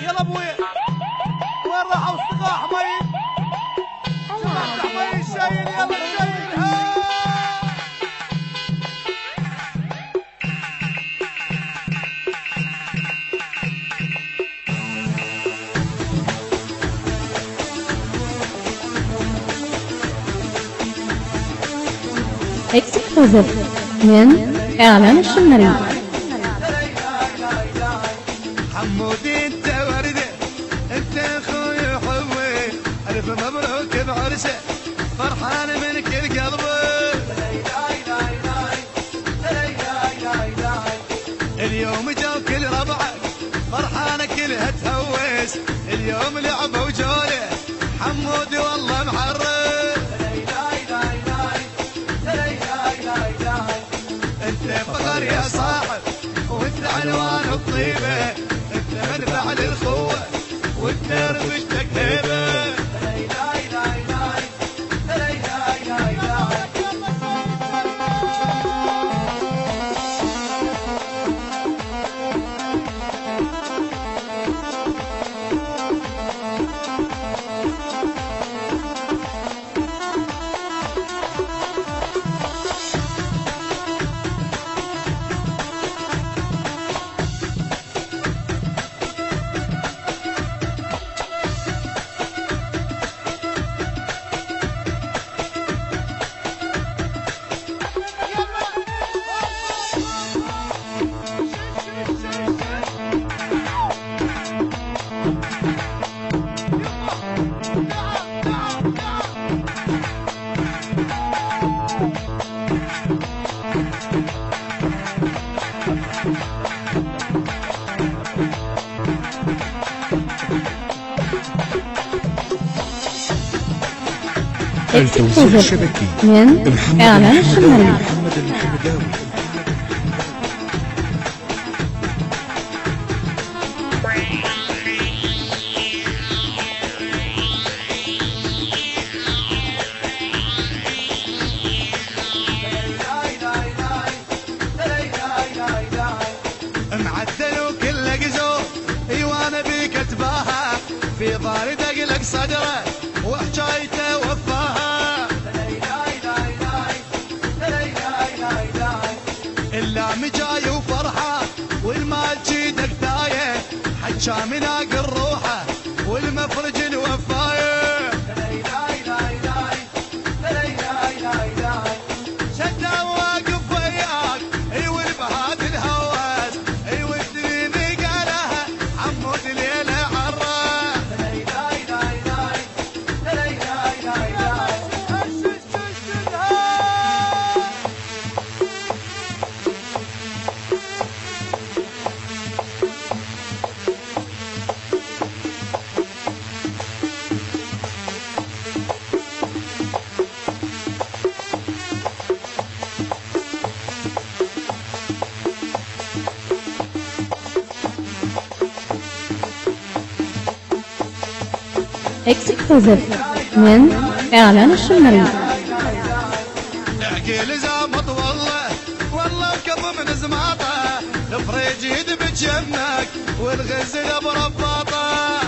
يلا ابويا وين راحوا الصقاع حميد؟ سمعت حميد شايل يلا شايل اكسكلوزيف من إعلان الشمري. حمودي انت ورده انت اخوي وحبي الف مبروك بعرسه فرحان من كل قلبي اليوم جو كل ربعك فرحانه كلها تهوس اليوم لعبه وجوله حمودي والله محرر انت فخر يا صاحب وانت عنوان الطيبه انت منفع للخوه وانت رفشتك هيبه التوزيع الشبكي من إعلان الشمري. محمد الحمداوي. معدل وكل قزو ايوانا بيك اتباها في ضاري دقلق صدره وحجايته وفاها اللام جاي وفرحه والمال جيدك دايه حجا مناق الروحه والمفرج الوفايه شدا واقف وياك ايوه البهاد الهواس ايوه الدنيا قالها عمود الليله عرا اكسكلوزيف من إعلان الشمري. عقيل زامط والله وكظم من زماطه الفريج يد بجمك والغزل برباطه